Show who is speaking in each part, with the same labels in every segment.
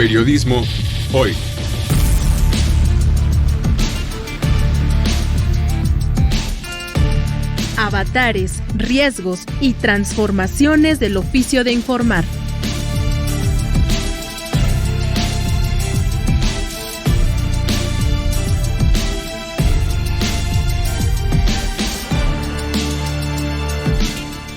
Speaker 1: Periodismo hoy.
Speaker 2: Avatares, riesgos y transformaciones del oficio de informar.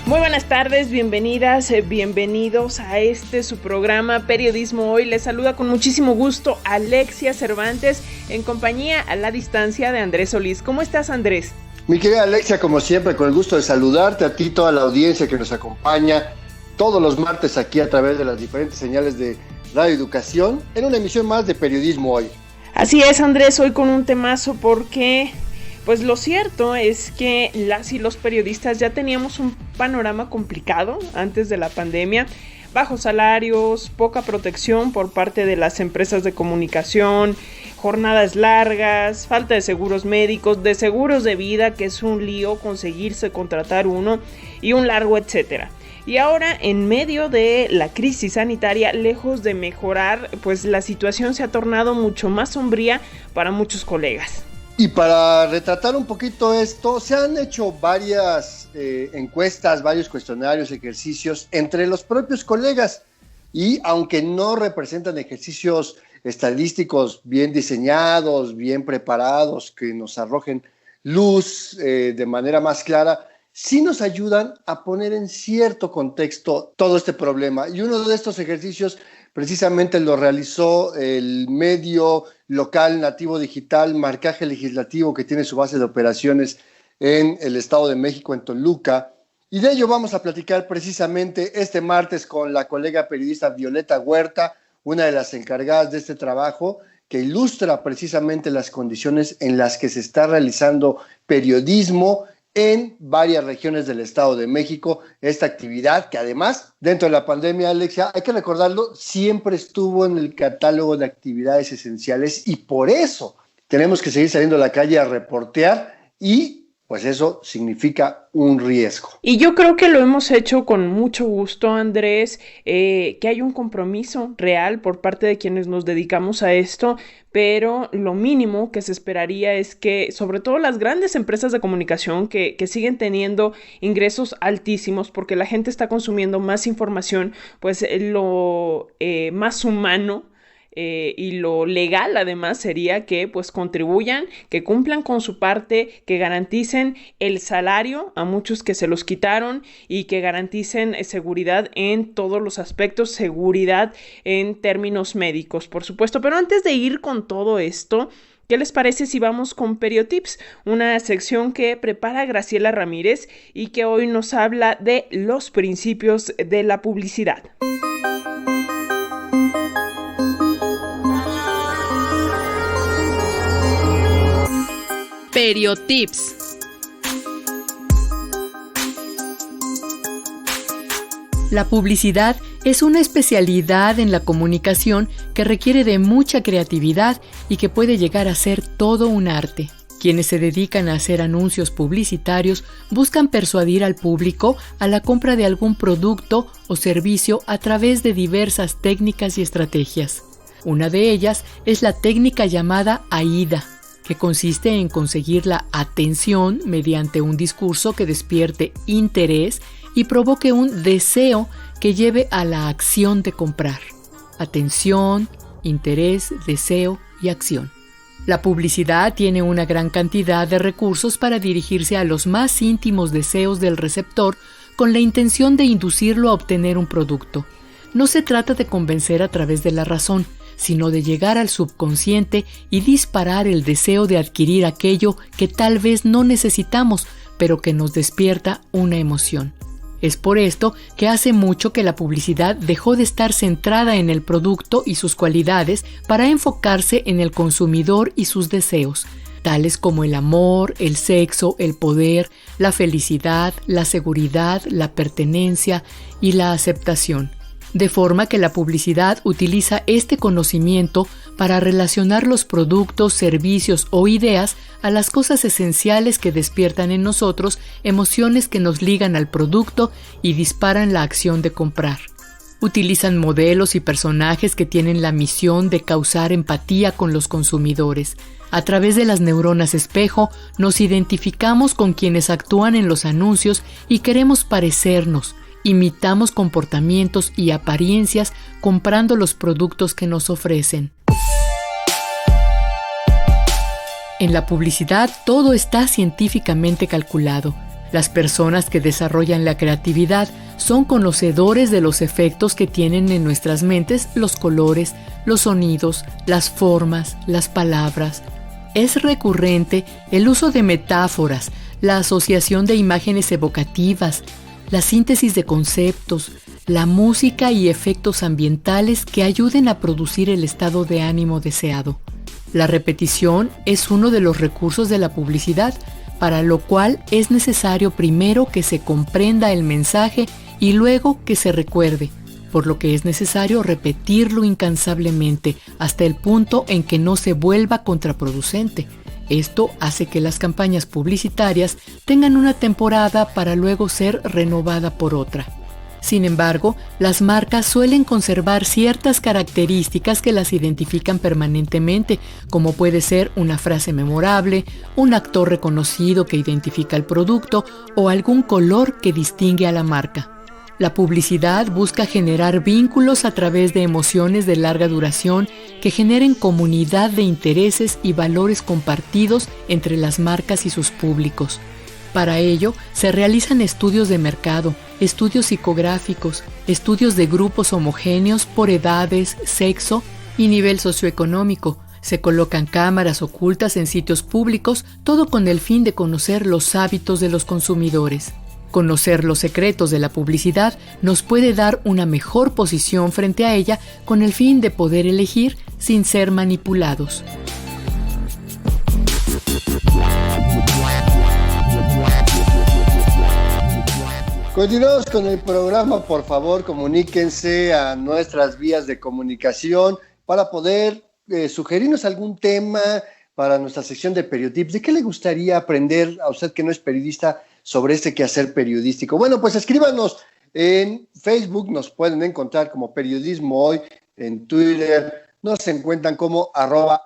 Speaker 3: Muy buenas tardes, bienvenidas, bienvenidos a su programa Periodismo Hoy. Les saluda con muchísimo gusto Alexia Cervantes en compañía a la distancia de Andrés Solís. ¿Cómo estás, Andrés?
Speaker 4: Mi querida Alexia, como siempre, con el gusto de saludarte a ti, toda la audiencia que nos acompaña todos los martes aquí a través de las diferentes señales de Radio Educación en una emisión más de Periodismo Hoy.
Speaker 3: Así es, Andrés, hoy con un temazo porque... Pues lo cierto es que las y los periodistas ya teníamos un panorama complicado antes de la pandemia. Bajos salarios, poca protección por parte de las empresas de comunicación, jornadas largas, falta de seguros médicos, de seguros de vida, que es un lío conseguirse contratar uno, y un largo etcétera. Y ahora, en medio de la crisis sanitaria, lejos de mejorar, pues la situación se ha tornado mucho más sombría para muchos colegas.
Speaker 4: Y para retratar un poquito esto, se han hecho varias encuestas, varios cuestionarios, ejercicios entre los propios colegas. Y aunque no representan ejercicios estadísticos bien diseñados, bien preparados, que nos arrojen luz de manera más clara, sí nos ayudan a poner en cierto contexto todo este problema. Y uno de estos ejercicios precisamente lo realizó el medio local nativo digital Marcaje Legislativo, que tiene su base de operaciones en el Estado de México, en Toluca. Y de ello vamos a platicar precisamente este martes con la colega periodista Violeta Huerta, una de las encargadas de este trabajo, que ilustra precisamente las condiciones en las que se está realizando periodismo en varias regiones del Estado de México, esta actividad que además, dentro de la pandemia, Alexia, hay que recordarlo, siempre estuvo en el catálogo de actividades esenciales y por eso tenemos que seguir saliendo a la calle a reportear y pues eso significa un riesgo.
Speaker 3: Y yo creo que lo hemos hecho con mucho gusto, Andrés, que hay un compromiso real por parte de quienes nos dedicamos a esto, pero lo mínimo que se esperaría es que, sobre todo las grandes empresas de comunicación que siguen teniendo ingresos altísimos porque la gente está consumiendo más información, pues lo más humano y lo legal además sería que pues contribuyan, que cumplan con su parte, que garanticen el salario a muchos que se los quitaron y que garanticen seguridad en todos los aspectos, seguridad en términos médicos, por supuesto. Pero antes de ir con todo esto, ¿qué les parece si vamos con Periotips? Una sección que prepara Graciela Ramírez y que hoy nos habla de los principios de la publicidad.
Speaker 2: Periotips. La publicidad es una especialidad en la comunicación que requiere de mucha creatividad y que puede llegar a ser todo un arte. Quienes se dedican a hacer anuncios publicitarios buscan persuadir al público a la compra de algún producto o servicio a través de diversas técnicas y estrategias. Una de ellas es la técnica llamada AIDA, que consiste en conseguir la atención mediante un discurso que despierte interés y provoque un deseo que lleve a la acción de comprar. Atención, interés, deseo y acción. La publicidad tiene una gran cantidad de recursos para dirigirse a los más íntimos deseos del receptor con la intención de inducirlo a obtener un producto. No se trata de convencer a través de la razón, sino de llegar al subconsciente y disparar el deseo de adquirir aquello que tal vez no necesitamos, pero que nos despierta una emoción. Es por esto que hace mucho que la publicidad dejó de estar centrada en el producto y sus cualidades para enfocarse en el consumidor y sus deseos, tales como el amor, el sexo, el poder, la felicidad, la seguridad, la pertenencia y la aceptación. De forma que la publicidad utiliza este conocimiento para relacionar los productos, servicios o ideas a las cosas esenciales que despiertan en nosotros emociones que nos ligan al producto y disparan la acción de comprar. Utilizan modelos y personajes que tienen la misión de causar empatía con los consumidores. A través de las neuronas espejo, nos identificamos con quienes actúan en los anuncios y queremos parecernos. Imitamos comportamientos y apariencias comprando los productos que nos ofrecen. En la publicidad, todo está científicamente calculado. Las personas que desarrollan la creatividad son conocedores de los efectos que tienen en nuestras mentes los colores, los sonidos, las formas, las palabras. Es recurrente el uso de metáforas, la asociación de imágenes evocativas, la síntesis de conceptos, la música y efectos ambientales que ayuden a producir el estado de ánimo deseado. La repetición es uno de los recursos de la publicidad, para lo cual es necesario primero que se comprenda el mensaje y luego que se recuerde, por lo que es necesario repetirlo incansablemente hasta el punto en que no se vuelva contraproducente. Esto hace que las campañas publicitarias tengan una temporada para luego ser renovada por otra. Sin embargo, las marcas suelen conservar ciertas características que las identifican permanentemente, como puede ser una frase memorable, un actor reconocido que identifica el producto o algún color que distingue a la marca. La publicidad busca generar vínculos a través de emociones de larga duración que generen comunidad de intereses y valores compartidos entre las marcas y sus públicos. Para ello, se realizan estudios de mercado, estudios psicográficos, estudios de grupos homogéneos por edades, sexo y nivel socioeconómico. Se colocan cámaras ocultas en sitios públicos, todo con el fin de conocer los hábitos de los consumidores. Conocer los secretos de la publicidad nos puede dar una mejor posición frente a ella con el fin de poder elegir sin ser manipulados.
Speaker 4: Continuamos con el programa, por favor, comuníquense a nuestras vías de comunicación para poder sugerirnos algún tema para nuestra sección de Periotips. ¿De qué le gustaría aprender a usted que no es periodista sobre este quehacer periodístico? Bueno, pues escríbanos en Facebook, nos pueden encontrar como Periodismo Hoy, en Twitter nos encuentran como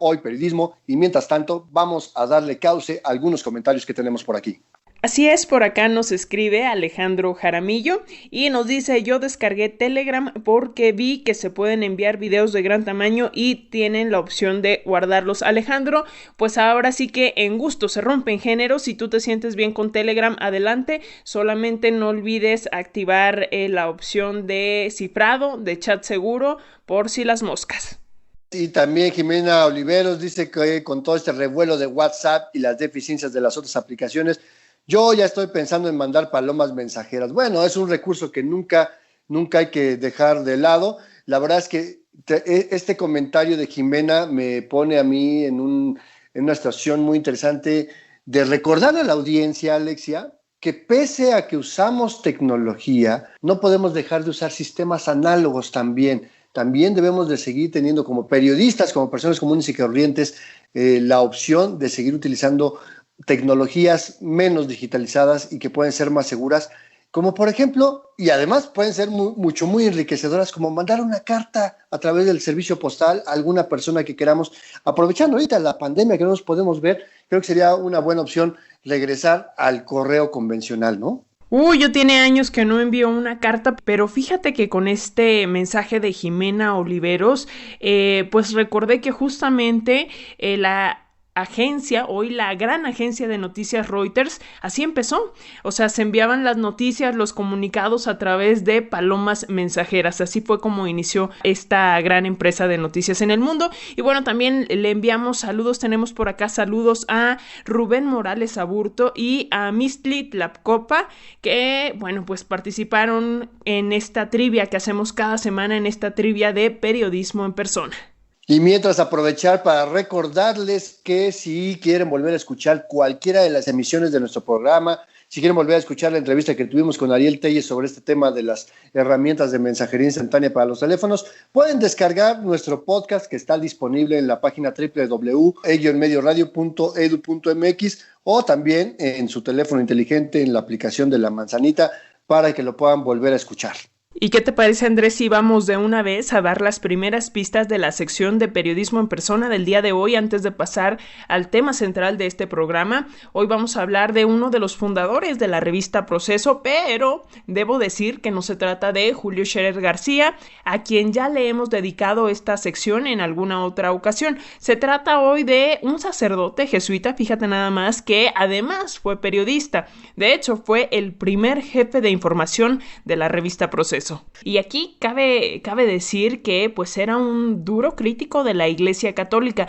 Speaker 4: @hoyperiodismo y mientras tanto vamos a darle cauce a algunos comentarios que tenemos por aquí.
Speaker 3: Así es, por acá nos escribe Alejandro Jaramillo y nos dice: yo descargué Telegram porque vi que se pueden enviar videos de gran tamaño y tienen la opción de guardarlos. Alejandro, pues ahora sí que en gusto se rompen géneros. Si tú te sientes bien con Telegram, adelante. Solamente no olvides activar la opción de cifrado, de chat seguro, por si las moscas.
Speaker 4: Y también Jimena Oliveros dice que con todo este revuelo de WhatsApp y las deficiencias de las otras aplicaciones, yo ya estoy pensando en mandar palomas mensajeras. Bueno, es un recurso que nunca hay que dejar de lado. La verdad es que este comentario de Jimena me pone a mí en una situación muy interesante de recordarle a la audiencia, Alexia, que pese a que usamos tecnología, no podemos dejar de usar sistemas análogos también. También debemos de seguir teniendo como periodistas, como personas comunes y corrientes, la opción de seguir utilizando tecnologías menos digitalizadas y que pueden ser más seguras, como por ejemplo, y además pueden ser muy enriquecedoras, como mandar una carta a través del servicio postal a alguna persona que queramos. Aprovechando ahorita la pandemia que no nos podemos ver, creo que sería una buena opción regresar al correo convencional, ¿no?
Speaker 3: Yo tiene años que no envío una carta, pero fíjate que con este mensaje de Jimena Oliveros, pues recordé que justamente la agencia, hoy la gran agencia de noticias Reuters, así empezó. O sea, se enviaban las noticias, los comunicados a través de palomas mensajeras. Así fue como inició esta gran empresa de noticias en el mundo. Y bueno, también le enviamos saludos. Tenemos por acá saludos a Rubén Morales Aburto y a Mistli Tlapcopa, que, bueno, pues participaron en esta trivia que hacemos cada semana, en esta trivia de periodismo en persona.
Speaker 4: Y mientras aprovechar para recordarles que si quieren volver a escuchar cualquiera de las emisiones de nuestro programa, si quieren volver a escuchar la entrevista que tuvimos con Ariel Telles sobre este tema de las herramientas de mensajería instantánea para los teléfonos, pueden descargar nuestro podcast que está disponible en la página www.medioradio.edu.mx o también en su teléfono inteligente en la aplicación de La Manzanita para que lo puedan volver a escuchar.
Speaker 3: ¿Y qué te parece, Andrés, si vamos de una vez a dar las primeras pistas de la sección de periodismo en persona del día de hoy antes de pasar al tema central de este programa? Hoy vamos a hablar de uno de los fundadores de la revista Proceso, pero debo decir que no se trata de Julio Scherer García, a quien ya le hemos dedicado esta sección en alguna otra ocasión. Se trata hoy de un sacerdote jesuita, fíjate nada más, que además fue periodista. De hecho, fue el primer jefe de información de la revista Proceso. Y aquí cabe decir que pues era un duro crítico de la Iglesia Católica.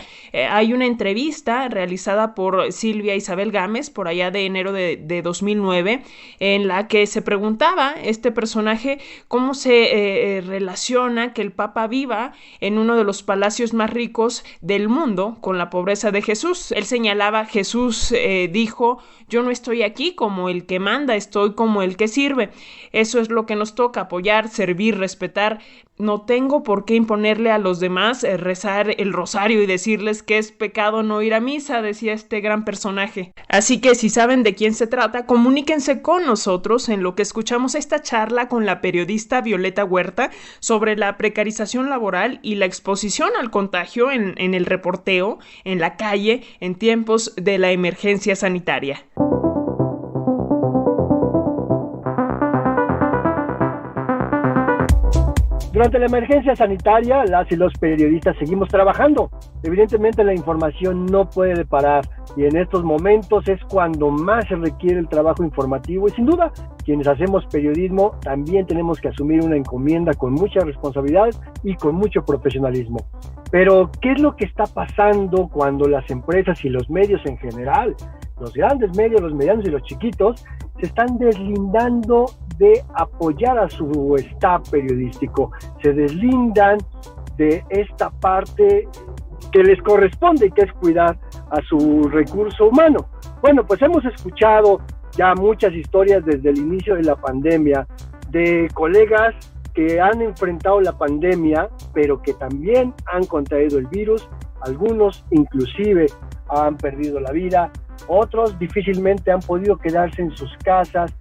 Speaker 3: Hay una entrevista realizada por Silvia Isabel Gámez por allá de enero de 2009 en la que se preguntaba este personaje cómo se relaciona que el Papa viva en uno de los palacios más ricos del mundo con la pobreza de Jesús. Él señalaba, Jesús dijo, yo no estoy aquí como el que manda, estoy como el que sirve. Eso es lo que nos toca, apoyar, servir, respetar. No tengo por qué imponerle a los demás rezar el rosario y decirles que es pecado no ir a misa, decía este gran personaje. Así que si saben de quién se trata, comuníquense con nosotros en lo que escuchamos esta charla con la periodista Violeta Huerta sobre la precarización laboral y la exposición al contagio en el reporteo, en la calle, en tiempos de la emergencia sanitaria.
Speaker 1: Durante la emergencia sanitaria, las y los periodistas seguimos trabajando. Evidentemente la información no puede parar y en estos momentos es cuando más se requiere el trabajo informativo y sin duda, quienes hacemos periodismo también tenemos que asumir una encomienda con mucha responsabilidad y con mucho profesionalismo. Pero, ¿qué es lo que está pasando cuando las empresas y los medios en general, los grandes medios, los medianos y los chiquitos, se están deslindando de apoyar a su staff periodístico, se deslindan de esta parte que les corresponde, que es cuidar a su recurso humano? Bueno, pues hemos escuchado ya muchas historias desde el inicio de la pandemia de colegas que han enfrentado la pandemia, pero que también han contraído el virus, algunos inclusive han perdido la vida, otros difícilmente han podido quedarse en sus casas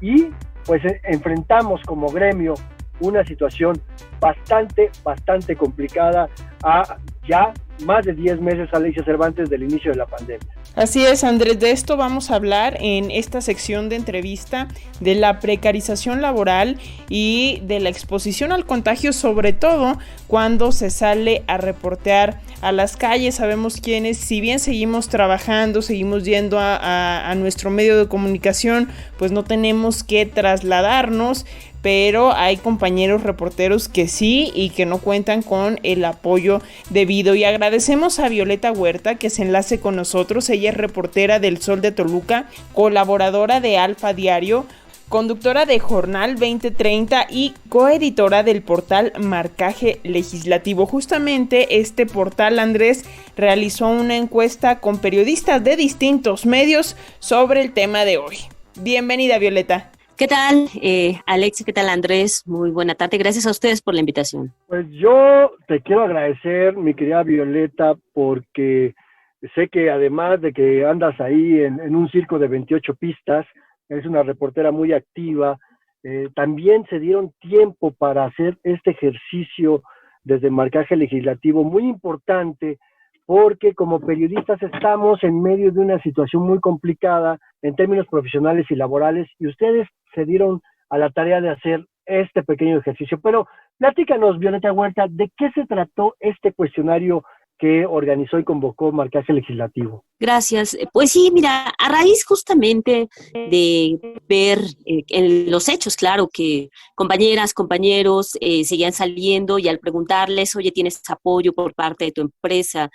Speaker 1: y pues enfrentamos como gremio una situación bastante complicada a ya más de 10 meses, Alexia Cervantes, del inicio de la pandemia.
Speaker 3: Así es, Andrés, de esto vamos a hablar en esta sección de entrevista, de la precarización laboral y de la exposición al contagio, sobre todo cuando se sale a reportear a las calles. Sabemos quiénes, si bien seguimos trabajando, seguimos yendo a nuestro medio de comunicación, pues no tenemos que trasladarnos, pero hay compañeros reporteros que sí y que no cuentan con el apoyo debido. Y agradecemos a Violeta Huerta que se enlace con nosotros. Ella es reportera del Sol de Toluca, colaboradora de Alfa Diario, conductora de Jornal 2030 y coeditora del portal Marcaje Legislativo. Justamente este portal, Andrés, realizó una encuesta con periodistas de distintos medios sobre el tema de hoy. Bienvenida, Violeta.
Speaker 5: ¿Qué tal, Alex? ¿Qué tal, Andrés? Muy buena tarde. Gracias a ustedes por la invitación.
Speaker 1: Pues yo te quiero agradecer, mi querida Violeta, porque sé que además de que andas ahí en un circo de 28 pistas, eres una reportera muy activa, también se dieron tiempo para hacer este ejercicio desde Marcaje Legislativo muy importante, porque como periodistas estamos en medio de una situación muy complicada en términos profesionales y laborales, y ustedes se dieron a la tarea de hacer este pequeño ejercicio. Pero platícanos, Violeta Huerta, ¿de qué se trató este cuestionario que organizó y convocó Marcaje Legislativo?
Speaker 5: Gracias. Pues sí, mira, a raíz justamente de ver en los hechos, claro, que compañeras, compañeros seguían saliendo y al preguntarles, oye, ¿tienes apoyo por parte de tu empresa?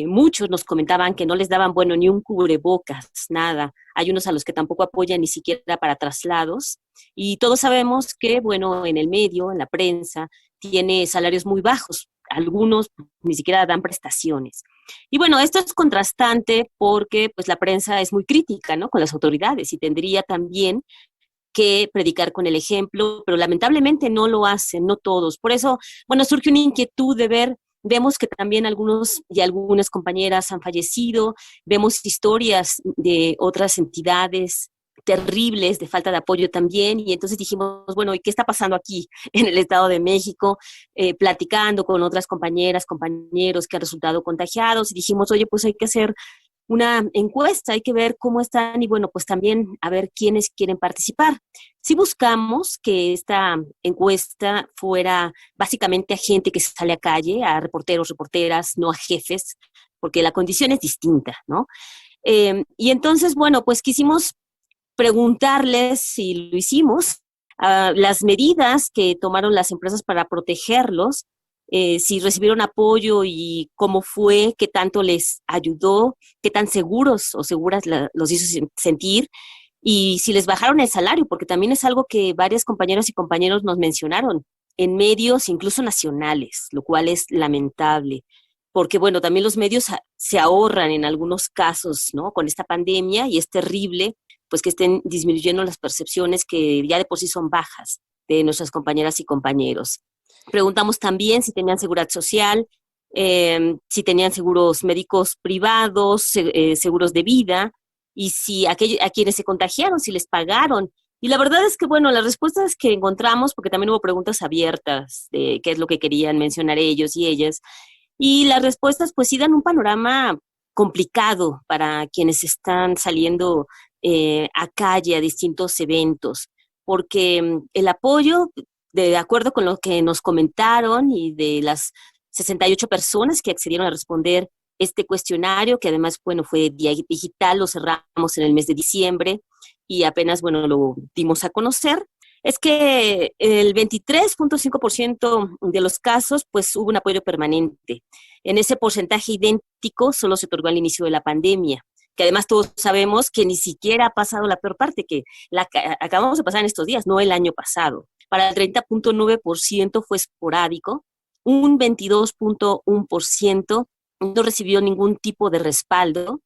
Speaker 5: Muchos nos comentaban que no les daban, bueno, ni un cubrebocas, nada. Hay unos a los que tampoco apoyan ni siquiera para traslados. Y todos sabemos que, bueno, en el medio, en la prensa, tiene salarios muy bajos. Algunos ni siquiera dan prestaciones. Y bueno, esto es contrastante porque pues la prensa es muy crítica, ¿no?, con las autoridades y tendría también que predicar con el ejemplo, pero lamentablemente no lo hacen, no todos. Por eso, bueno, surge una inquietud de ver. Vemos que también algunos y algunas compañeras han fallecido, vemos historias de otras entidades terribles de falta de apoyo también, y entonces dijimos, bueno, ¿y qué está pasando aquí en el Estado de México? Platicando con otras compañeras, compañeros que han resultado contagiados, y dijimos, oye, pues hay que hacer una encuesta, hay que ver cómo están y bueno, pues también a ver quiénes quieren participar. Sí buscamos que esta encuesta fuera básicamente a gente que sale a calle, a reporteros, reporteras, no a jefes, porque la condición es distinta, ¿no? Y entonces, bueno, pues quisimos preguntarles, si lo hicimos, las medidas que tomaron las empresas para protegerlos, si recibieron apoyo y cómo fue, qué tanto les ayudó, qué tan seguros o seguras los hizo sentir, y si les bajaron el salario, porque también es algo que varias compañeras y compañeros nos mencionaron en medios, incluso nacionales, lo cual es lamentable, porque bueno, también los medios se ahorran en algunos casos, ¿no? Con esta pandemia, y es terrible pues que estén disminuyendo las percepciones que ya de por sí son bajas de nuestras compañeras y compañeros. Preguntamos también si tenían seguridad social, si tenían seguros médicos privados, seguros de vida, y si a quienes se contagiaron, si les pagaron. Y la verdad es que, bueno, las respuestas que encontramos, porque también hubo preguntas abiertas de qué es lo que querían mencionar ellos y ellas, y las respuestas pues sí dan un panorama complicado para quienes están saliendo a calle a distintos eventos, porque el apoyo, de acuerdo con lo que nos comentaron y de las 68 personas que accedieron a responder este cuestionario, que además, bueno, fue digital, lo cerramos en el mes de diciembre y apenas, bueno, lo dimos a conocer, es que el 23.5% de los casos, pues hubo un apoyo permanente. En ese porcentaje idéntico solo se otorgó al inicio de la pandemia, que además todos sabemos que ni siquiera ha pasado la peor parte, que la acabamos de pasar en estos días, no el año pasado. Para el 30.9% fue esporádico, un 22.1% no recibió ningún tipo de respaldo.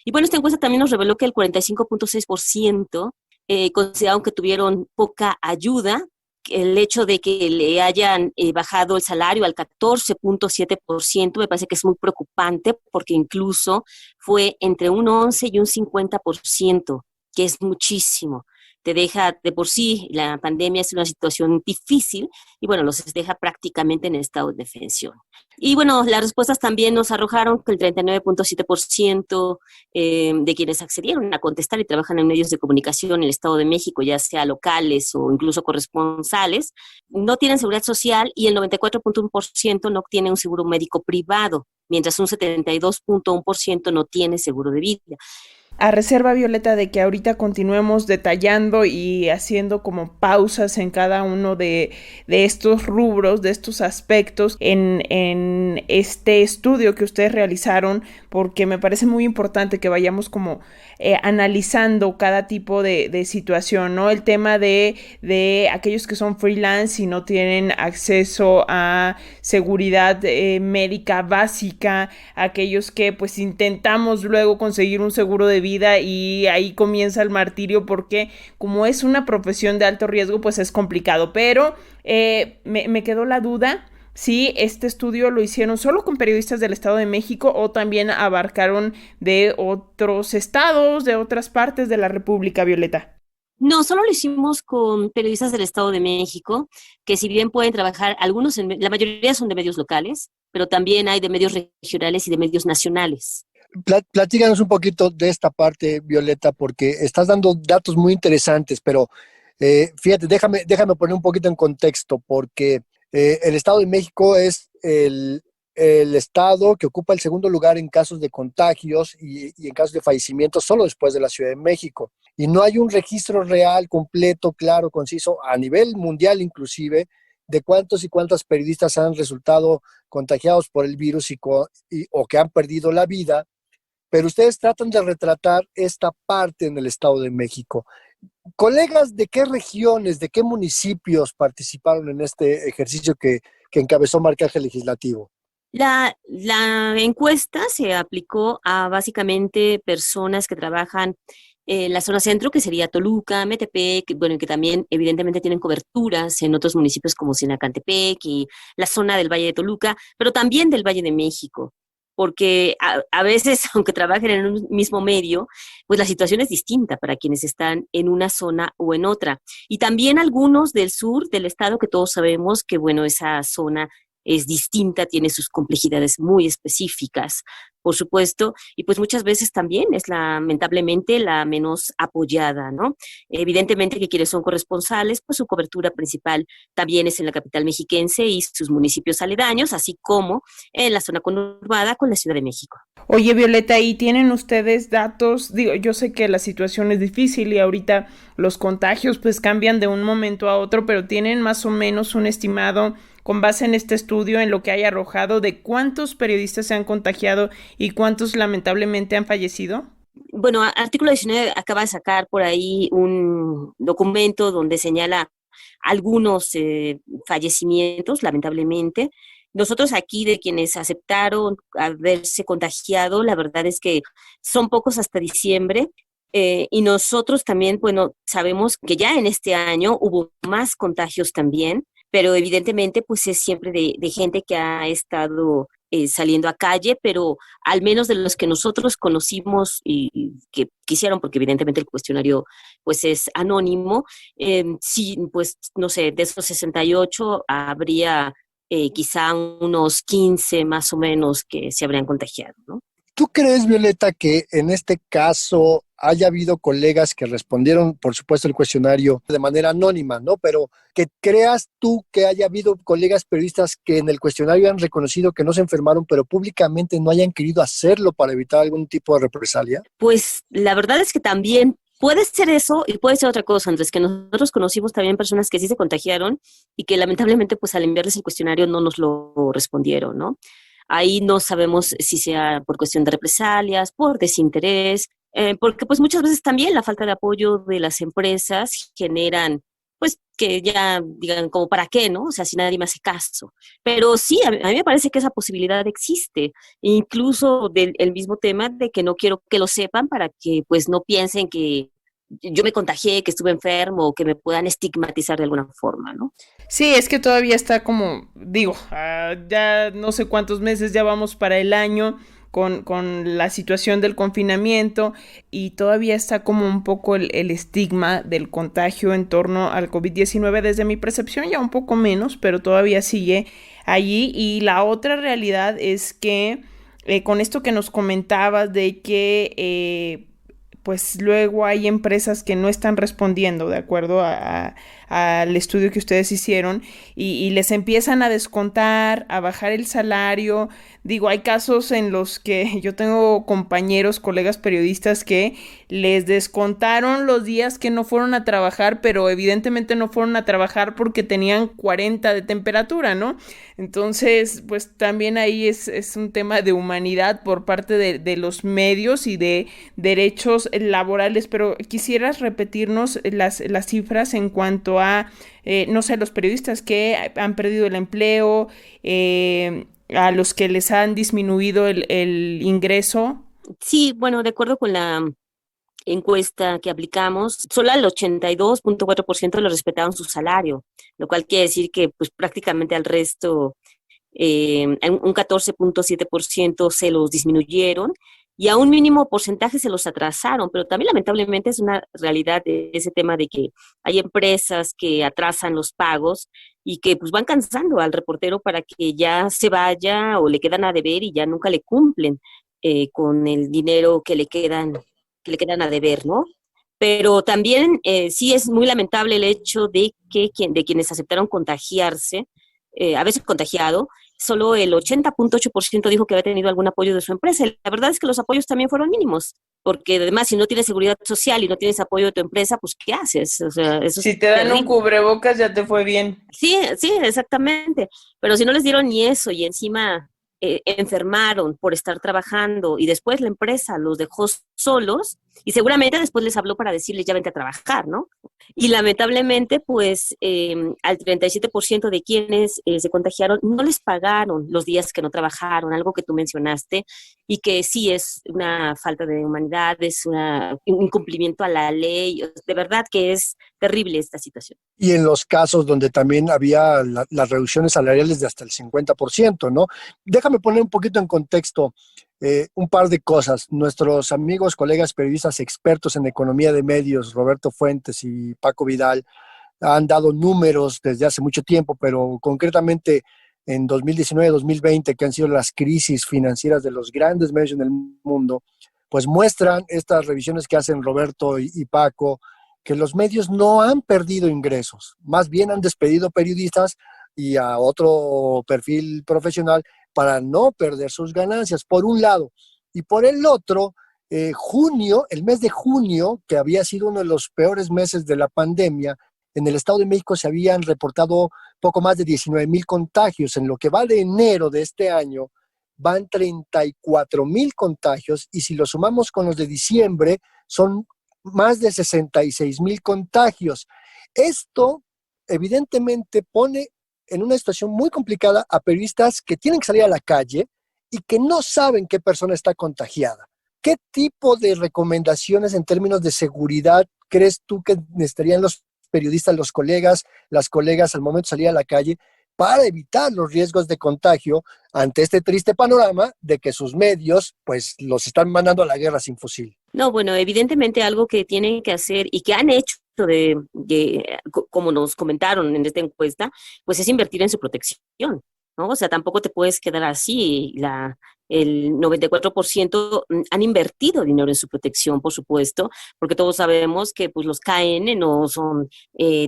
Speaker 5: Y bueno, esta encuesta también nos reveló que el 45.6% consideraron que tuvieron poca ayuda. El hecho de que le hayan bajado el salario al 14.7% me parece que es muy preocupante, porque incluso fue entre un 11 y un 50%, que es muchísimo. Te deja, de por sí, la pandemia es una situación difícil y bueno, los deja prácticamente en estado de indefensión. Y bueno, las respuestas también nos arrojaron que el 39.7% de quienes accedieron a contestar y trabajan en medios de comunicación en el Estado de México, ya sea locales o incluso corresponsales, no tienen seguridad social, y el 94.1% no tiene un seguro médico privado, mientras un 72.1% no tiene seguro de vida.
Speaker 3: A reserva, Violeta, de que ahorita continuemos detallando y haciendo como pausas en cada uno de estos rubros, de estos aspectos en este estudio que ustedes realizaron, porque me parece muy importante que vayamos como analizando cada tipo de situación, ¿no? El tema de aquellos que son freelance y no tienen acceso a seguridad médica básica, aquellos que pues intentamos luego conseguir un seguro de vida y ahí comienza el martirio, porque como es una profesión de alto riesgo pues es complicado, pero me quedó la duda si este estudio lo hicieron solo con periodistas del Estado de México o también abarcaron de otros estados, de otras partes de la República, Violeta.
Speaker 5: No, solo lo hicimos con periodistas del Estado de México, que si bien pueden trabajar, algunos, la mayoría son de medios locales, pero también hay de medios regionales y de medios nacionales.
Speaker 4: Platícanos un poquito de esta parte, Violeta, porque estás dando datos muy interesantes, pero fíjate, déjame poner un poquito en contexto, porque el Estado de México es el estado que ocupa el segundo lugar en casos de contagios y en casos de fallecimientos, solo después de la Ciudad de México. Y no hay un registro real, completo, claro, conciso, a nivel mundial inclusive, de cuántos y cuántas periodistas han resultado contagiados por el virus o que han perdido la vida. Pero ustedes tratan de retratar esta parte en el Estado de México. Colegas, ¿de qué regiones, de qué municipios participaron en este ejercicio que encabezó Marcaje Legislativo?
Speaker 5: La encuesta se aplicó a básicamente personas que trabajan en la zona centro, que sería Toluca, Metepec, bueno, que también evidentemente tienen coberturas en otros municipios como Sinacantepec y la zona del Valle de Toluca, pero también del Valle de México. porque a veces, aunque trabajen en un mismo medio, pues la situación es distinta para quienes están en una zona o en otra. Y también algunos del sur del estado, que todos sabemos que, bueno, esa zona es distinta, tiene sus complejidades muy específicas, por supuesto, y pues muchas veces también es lamentablemente la menos apoyada, ¿no? Evidentemente que quienes son corresponsales, pues su cobertura principal también es en la capital mexiquense y sus municipios aledaños, así como en la zona conurbada con la Ciudad de México.
Speaker 3: Oye, Violeta, ¿y tienen ustedes datos? Digo, yo sé que la situación es difícil y ahorita los contagios pues cambian de un momento a otro, pero ¿tienen más o menos un estimado con base en este estudio, en lo que haya arrojado, de cuántos periodistas se han contagiado y cuántos lamentablemente han fallecido?
Speaker 5: Bueno, Artículo 19 acaba de sacar por ahí un documento donde señala algunos fallecimientos, lamentablemente. Nosotros aquí, de quienes aceptaron haberse contagiado, la verdad es que son pocos hasta diciembre. Y nosotros también, bueno, sabemos que ya en este año hubo más contagios también, pero evidentemente pues es siempre de gente que ha estado saliendo a calle, pero al menos de los que nosotros conocimos y que quisieron, porque evidentemente el cuestionario pues es anónimo, sí, pues no sé, de esos 68 habría quizá unos 15 más o menos que se habrían contagiado, ¿no?
Speaker 4: ¿Tú crees, Violeta, que en este caso haya habido colegas que respondieron, por supuesto, el cuestionario de manera anónima, ¿no? Pero que creas tú que haya habido colegas periodistas que en el cuestionario han reconocido que no se enfermaron, pero públicamente no hayan querido hacerlo para evitar algún tipo de represalia?
Speaker 5: Pues la verdad es que también puede ser eso y puede ser otra cosa, Andrés, que nosotros conocimos también personas que sí se contagiaron y que lamentablemente pues al enviarles el cuestionario no nos lo respondieron, ¿no? Ahí no sabemos si sea por cuestión de represalias, por desinterés, porque pues muchas veces también la falta de apoyo de las empresas generan pues que ya digan como para qué, ¿no? O sea, si nadie me hace caso. Pero sí, a mí me parece que esa posibilidad existe, incluso del el mismo tema de que no quiero que lo sepan para que pues no piensen que yo me contagié, que estuve enfermo o que me puedan estigmatizar de alguna forma, ¿no?
Speaker 3: Sí, es que todavía está como, digo, ya no sé cuántos meses ya vamos para el año con la situación del confinamiento y todavía está como un poco el estigma del contagio en torno al COVID-19 desde mi percepción, ya un poco menos, pero todavía sigue allí. Y la otra realidad es que con esto que nos comentabas de que pues luego hay empresas que no están respondiendo de acuerdo al estudio que ustedes hicieron y les empiezan a descontar, a bajar el salario. Digo, hay casos en los que yo tengo compañeros, colegas periodistas que les descontaron los días que no fueron a trabajar, pero evidentemente no fueron a trabajar porque tenían 40 de temperatura, ¿no? Entonces, pues también ahí es un tema de humanidad por parte de los medios y de derechos laborales, pero quisieras repetirnos las cifras en cuanto a, no sé, los periodistas que han perdido el empleo, a los que les han disminuido el ingreso.
Speaker 5: Sí, bueno, de acuerdo con la encuesta que aplicamos, solo el 82.4% le respetaron su salario, lo cual quiere decir que pues prácticamente al resto, un 14.7% se los disminuyeron y a un mínimo porcentaje se los atrasaron, pero también lamentablemente es una realidad de ese tema de que hay empresas que atrasan los pagos y que pues van cansando al reportero para que ya se vaya o le quedan a deber y ya nunca le cumplen con el dinero que le quedan a deber, ¿no? Pero también sí es muy lamentable el hecho de que de quienes aceptaron contagiarse, haberse contagiado, solo el 80.8% dijo que había tenido algún apoyo de su empresa. La verdad es que los apoyos también fueron mínimos, porque además si no tienes seguridad social y no tienes apoyo de tu empresa, pues ¿qué haces? O sea, eso
Speaker 3: Si
Speaker 5: es
Speaker 3: te dan
Speaker 5: terrible.
Speaker 3: un cubrebocas ya te fue bien.
Speaker 5: Sí, sí, exactamente. Pero si no les dieron ni eso y encima enfermaron por estar trabajando y después la empresa los dejó solos y seguramente después les habló para decirles ya vente a trabajar, ¿no? Y lamentablemente pues al 37% de quienes se contagiaron no les pagaron los días que no trabajaron, algo que tú mencionaste y que sí es una falta de humanidad, es un incumplimiento a la ley, de verdad que es terrible esta situación.
Speaker 1: Y en los casos donde también había las reducciones salariales de hasta el 50%, ¿no? Déjame poner un poquito en contexto un par de cosas. Nuestros amigos, colegas periodistas expertos en economía de medios, Roberto Fuentes y Paco Vidal, han dado números desde hace mucho tiempo, pero concretamente en 2019-2020, que han sido las crisis financieras de los grandes medios en el mundo, pues muestran estas revisiones que hacen Roberto y Paco, que los medios no han perdido ingresos, más bien han despedido periodistas y a otro perfil profesional para no perder sus ganancias, por un lado. Y por el otro, el mes de junio, que había sido uno de los peores meses de la pandemia, en el Estado de México se habían reportado poco más de 19,000 contagios. En lo que va de enero de este año, van 34,000 contagios, y si lo sumamos con los de diciembre, son más de 66,000 contagios. Esto evidentemente pone en una situación muy complicada a periodistas que tienen que salir a la calle y que no saben qué persona está contagiada. ¿Qué tipo de recomendaciones en términos de seguridad crees tú que necesitarían los periodistas, las colegas al momento de salir a la calle para evitar los riesgos de contagio ante este triste panorama de que sus medios pues los están mandando a la guerra sin fusil?
Speaker 5: No, bueno, evidentemente algo que tienen que hacer y que han hecho como nos comentaron en esta encuesta, pues es invertir en su protección, ¿no? O sea, tampoco te puedes quedar así. El 94% han invertido dinero en su protección, por supuesto, porque todos sabemos que pues los KN no son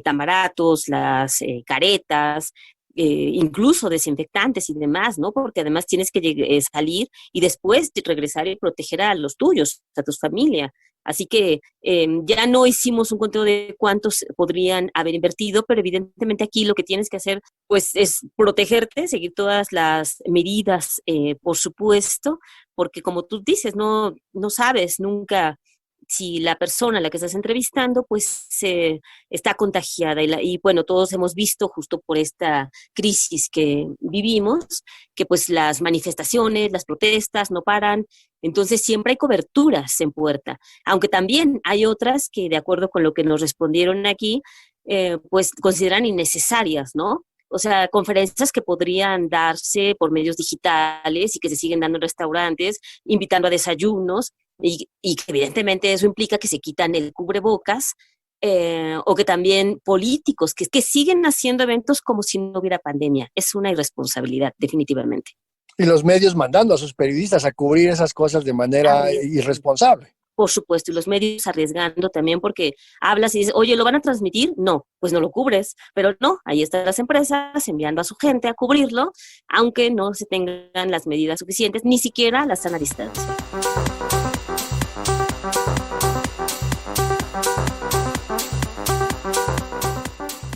Speaker 5: tan baratos, las caretas, incluso desinfectantes y demás, ¿no? Porque además tienes que salir y después regresar y proteger a los tuyos, a tu familia. Así que ya no hicimos un conteo de cuántos podrían haber invertido, pero evidentemente aquí lo que tienes que hacer pues es protegerte, seguir todas las medidas, por supuesto, porque como tú dices, no sabes nunca si la persona a la que estás entrevistando pues está contagiada y bueno, todos hemos visto justo por esta crisis que vivimos que pues las manifestaciones, las protestas no paran, entonces siempre hay coberturas en puerta, aunque también hay otras que de acuerdo con lo que nos respondieron aquí pues consideran innecesarias, ¿no? O sea, conferencias que podrían darse por medios digitales y que se siguen dando en restaurantes, invitando a desayunos, y que evidentemente eso implica que se quitan el cubrebocas, o que también políticos que siguen haciendo eventos como si no hubiera pandemia. Es una irresponsabilidad, definitivamente.
Speaker 1: Y los medios mandando a sus periodistas a cubrir esas cosas de manera irresponsable.
Speaker 5: Por supuesto, y los medios arriesgando también porque hablas y dices, oye, ¿lo van a transmitir? No, pues no lo cubres, pero no, ahí están las empresas enviando a su gente a cubrirlo, aunque no se tengan las medidas suficientes, ni siquiera la sana distancia.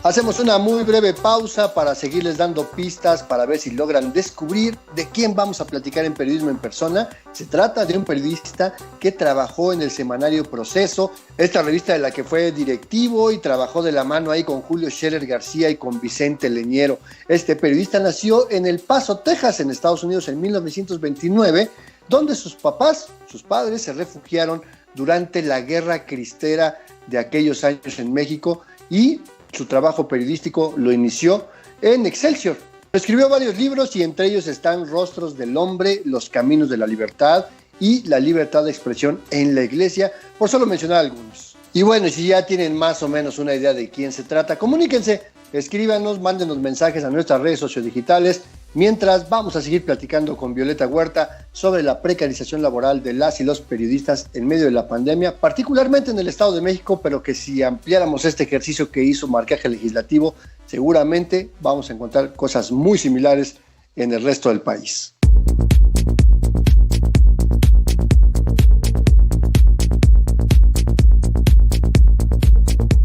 Speaker 4: Hacemos una muy breve pausa para seguirles dando pistas para ver si logran descubrir de quién vamos a platicar en Periodismo en Persona. Se trata de un periodista que trabajó en el semanario Proceso, esta revista de la que fue directivo y trabajó de la mano ahí con Julio Scherer García y con Vicente Leñero. Este periodista nació en El Paso, Texas, en Estados Unidos en 1929, donde sus padres se refugiaron durante la guerra cristera de aquellos años en México y su trabajo periodístico lo inició en Excelsior. Escribió varios libros y entre ellos están Rostros del Hombre, Los Caminos de la Libertad y La Libertad de Expresión en la Iglesia, por solo mencionar algunos. Y bueno, si ya tienen más o menos una idea de quién se trata, comuníquense, escríbanos, mándenos mensajes a nuestras redes sociodigitales. Mientras vamos a seguir platicando con Violeta Huerta sobre la precarización laboral de las y los periodistas en medio de la pandemia, particularmente en el Estado de México, pero que si ampliáramos este ejercicio que hizo Marcaje Legislativo, seguramente vamos a encontrar cosas muy similares en el resto del país.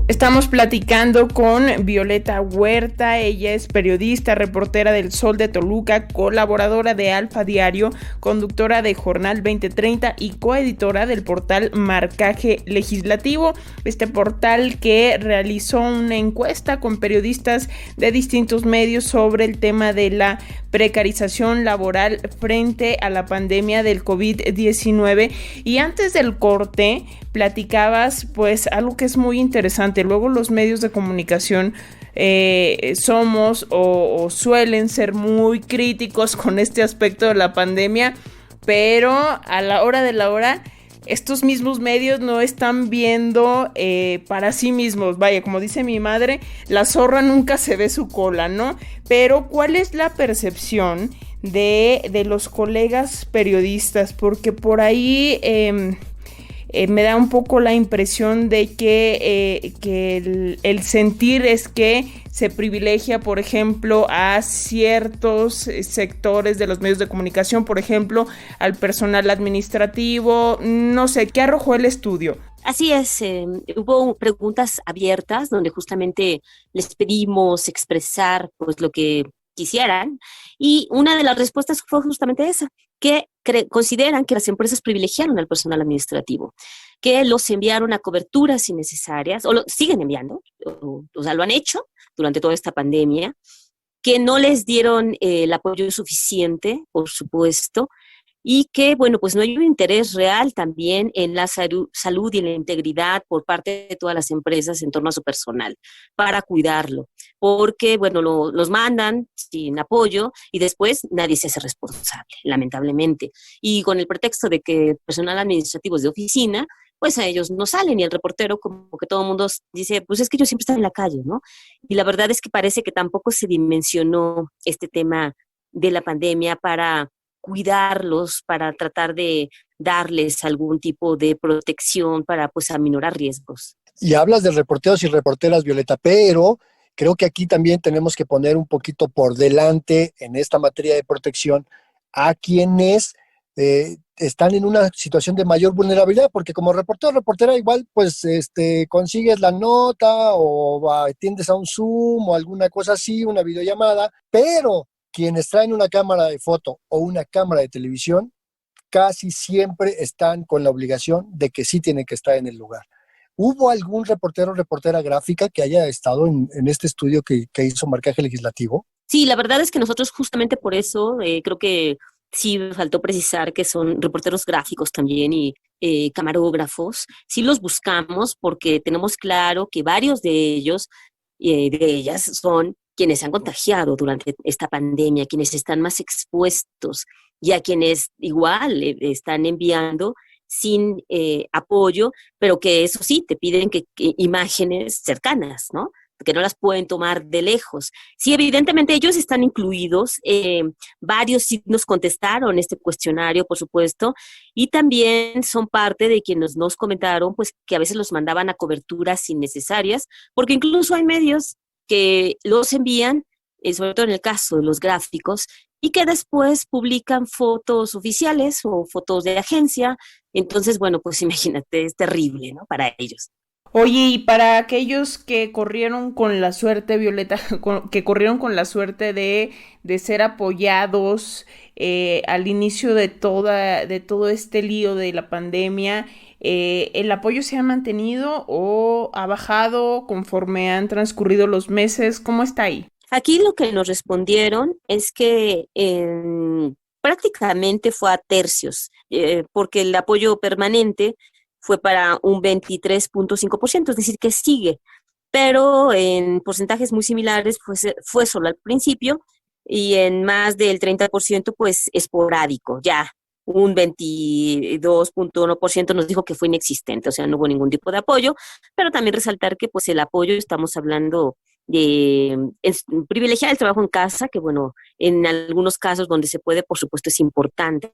Speaker 3: Estamos platicando con Violeta Huerta, ella es periodista, reportera del Sol de Toluca, colaboradora de Alfa Diario, conductora de Jornal 2030 y coeditora del portal Marcaje Legislativo, este portal que realizó una encuesta con periodistas de distintos medios sobre el tema de la precarización laboral frente a la pandemia del COVID-19. Y antes del corte platicabas pues algo que es muy interesante. Luego los medios de comunicación somos o suelen ser muy críticos con este aspecto de la pandemia, pero a la hora de la hora estos mismos medios no están viendo para sí mismos. Vaya, como dice mi madre, la zorra nunca se ve su cola, ¿no? Pero ¿cuál es la percepción de los colegas periodistas? Porque por ahí me da un poco la impresión de que el sentir es que se privilegia, por ejemplo, a ciertos sectores de los medios de comunicación, por ejemplo, al personal administrativo. No sé, ¿qué arrojó el estudio?
Speaker 5: Así es, hubo preguntas abiertas donde justamente les pedimos expresar pues lo que quisieran, y una de las respuestas fue justamente esa, que consideran que las empresas privilegiaron al personal administrativo, que los enviaron a coberturas innecesarias, o lo siguen enviando, o sea, lo han hecho durante toda esta pandemia, que no les dieron el apoyo suficiente, por supuesto, y que, bueno, pues no hay un interés real también en la salud y en la integridad por parte de todas las empresas en torno a su personal, para cuidarlo, porque, bueno, los mandan sin apoyo y después nadie se hace responsable, lamentablemente. Y con el pretexto de que el personal administrativo es de oficina, pues a ellos no salen, y el reportero como que todo el mundo dice, pues es que yo siempre estoy en la calle, ¿no? Y la verdad es que parece que tampoco se dimensionó este tema de la pandemia para cuidarlos, para tratar de darles algún tipo de protección para pues aminorar riesgos.
Speaker 4: Y hablas de reporteros y reporteras, Violeta, pero creo que aquí también tenemos que poner un poquito por delante en esta materia de protección a quienes están en una situación de mayor vulnerabilidad, porque como reportero o reportera igual pues consigues la nota o atiendes a un Zoom o alguna cosa así, una videollamada, pero quienes traen una cámara de foto o una cámara de televisión casi siempre están con la obligación de que sí tienen que estar en el lugar. ¿Hubo algún reportero o reportera gráfica que haya estado en este estudio que hizo Marcaje Legislativo?
Speaker 5: Sí, la verdad es que nosotros justamente por eso creo que sí me faltó precisar que son reporteros gráficos también y camarógrafos. Sí los buscamos porque tenemos claro que varios de ellos, de ellas, son quienes se han contagiado durante esta pandemia, quienes están más expuestos y a quienes igual están enviando sin apoyo, pero que eso sí, te piden que imágenes cercanas, ¿no? Que no las pueden tomar de lejos. Sí, evidentemente ellos están incluidos, varios sí nos contestaron este cuestionario, por supuesto, y también son parte de quienes nos comentaron pues que a veces los mandaban a coberturas innecesarias, porque incluso hay medios que los envían, sobre todo en el caso de los gráficos, y que después publican fotos oficiales o fotos de agencia. Entonces, bueno, pues imagínate, es terrible, ¿no? Para ellos.
Speaker 3: Oye, y para aquellos que corrieron con la suerte, Violeta, que corrieron con la suerte de ser apoyados al inicio de todo este lío de la pandemia, ¿el apoyo se ha mantenido o ha bajado conforme han transcurrido los meses? ¿Cómo está ahí?
Speaker 5: Aquí lo que nos respondieron es que prácticamente fue a tercios, porque el apoyo permanente fue para un 23.5%, es decir, que sigue, pero en porcentajes muy similares fue solo al principio, y en más del 30% pues esporádico, ya un 22.1% nos dijo que fue inexistente, o sea, no hubo ningún tipo de apoyo, pero también resaltar que pues el apoyo, estamos hablando de privilegiar el trabajo en casa, que bueno, en algunos casos donde se puede, por supuesto, es importante,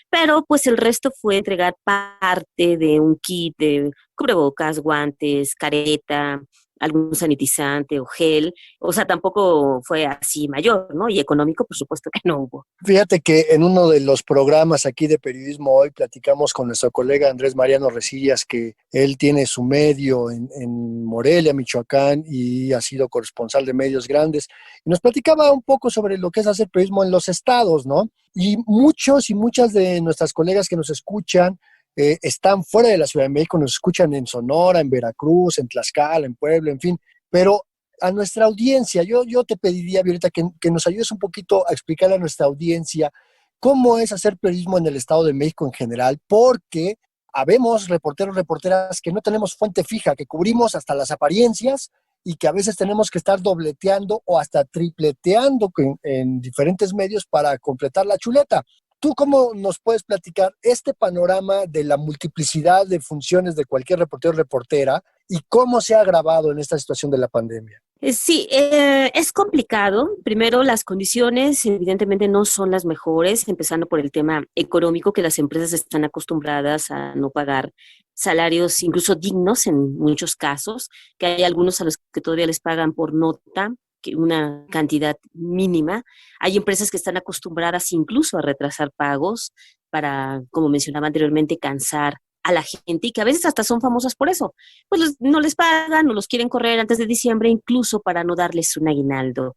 Speaker 5: pero pues el resto fue entregar parte de un kit de cubrebocas, guantes, careta, algún sanitizante o gel, o sea, tampoco fue así mayor, ¿no? Y económico, por supuesto que no hubo.
Speaker 4: Fíjate que en uno de los programas aquí de Periodismo Hoy platicamos con nuestro colega Andrés Mariano Resillas, que él tiene su medio en Morelia, Michoacán, y ha sido corresponsal de medios grandes, y nos platicaba un poco sobre lo que es hacer periodismo en los estados, ¿no? Y muchos y muchas de nuestras colegas que nos escuchan están fuera de la Ciudad de México, nos escuchan en Sonora, en Veracruz, en Tlaxcala, en Puebla, en fin, pero a nuestra audiencia, yo te pediría, Violeta, que nos ayudes un poquito a explicarle a nuestra audiencia cómo es hacer periodismo en el Estado de México en general, porque
Speaker 6: habemos reporteros, reporteras que no tenemos fuente fija, que cubrimos hasta las apariencias y que a veces tenemos que estar dobleteando o hasta tripleteando en diferentes medios para completar la chuleta. ¿Tú cómo nos puedes platicar este panorama de la multiplicidad de funciones de cualquier reportero o reportera y cómo se ha agravado en esta situación de la pandemia?
Speaker 5: Sí, es complicado. Primero, las condiciones evidentemente no son las mejores, empezando por el tema económico, que las empresas están acostumbradas a no pagar salarios incluso dignos en muchos casos, que hay algunos a los que todavía les pagan por nota, que una cantidad mínima. Hay empresas que están acostumbradas incluso a retrasar pagos para, como mencionaba anteriormente, cansar a la gente y que a veces hasta son famosas por eso. Pues no les pagan o los quieren correr antes de diciembre, incluso para no darles un aguinaldo.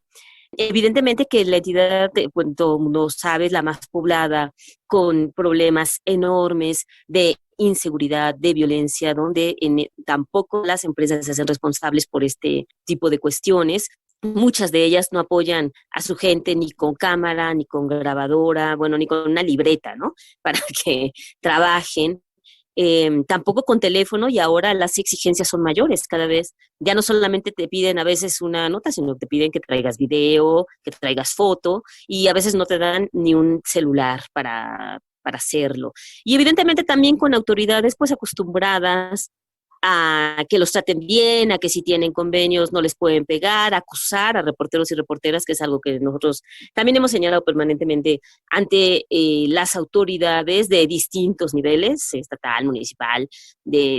Speaker 5: Evidentemente que la entidad, bueno, todo el mundo sabe, es la más poblada, con problemas enormes de inseguridad, de violencia, donde tampoco las empresas se hacen responsables por este tipo de cuestiones. Muchas de ellas no apoyan a su gente ni con cámara, ni con grabadora, bueno, ni con una libreta, ¿no? Para que trabajen. Tampoco con teléfono, y ahora las exigencias son mayores cada vez. Ya no solamente te piden a veces una nota, sino que te piden que traigas video, que traigas foto, y a veces no te dan ni un celular para hacerlo. Y evidentemente también con autoridades pues acostumbradas a que los traten bien, a que si tienen convenios no les pueden pegar, acusar a reporteros y reporteras, que es algo que nosotros también hemos señalado permanentemente ante las autoridades de distintos niveles, estatal, municipal,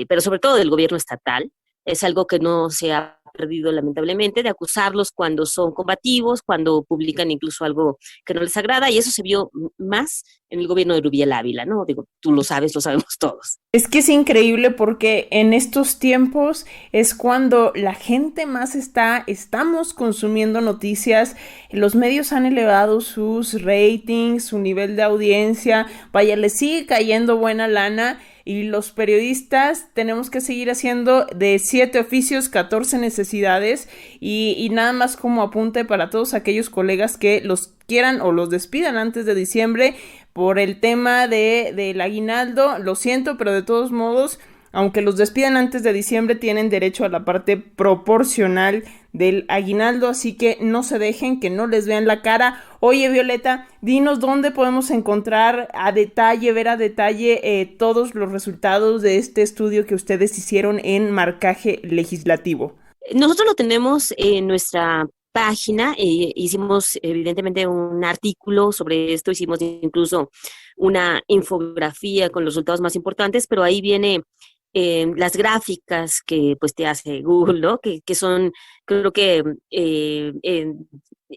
Speaker 5: pero sobre todo del gobierno estatal. Es algo que no se ha perdido lamentablemente, de acusarlos cuando son combativos, cuando publican incluso algo que no les agrada, y eso se vio más en el gobierno de Rubiel Ávila, ¿no? Digo, tú lo sabes, lo sabemos todos.
Speaker 3: Es que es increíble porque en estos tiempos es cuando la gente más estamos consumiendo noticias, los medios han elevado sus ratings, su nivel de audiencia, vaya, les sigue cayendo buena lana, y los periodistas tenemos que seguir haciendo de 7 oficios, 14 necesidades, y nada más como apunte para todos aquellos colegas que los quieran o los despidan antes de diciembre por el tema del aguinaldo. Lo siento, pero de todos modos, aunque los despidan antes de diciembre, tienen derecho a la parte proporcional del aguinaldo, así que no se dejen, que no les vean la cara. Oye, Violeta, dinos dónde podemos encontrar a detalle, ver a detalle todos los resultados de este estudio que ustedes hicieron en Marcaje Legislativo.
Speaker 5: Nosotros lo tenemos en nuestra página, hicimos evidentemente un artículo sobre esto, hicimos incluso una infografía con los resultados más importantes, pero ahí viene las gráficas que pues te hace Google, ¿no? Que son, creo que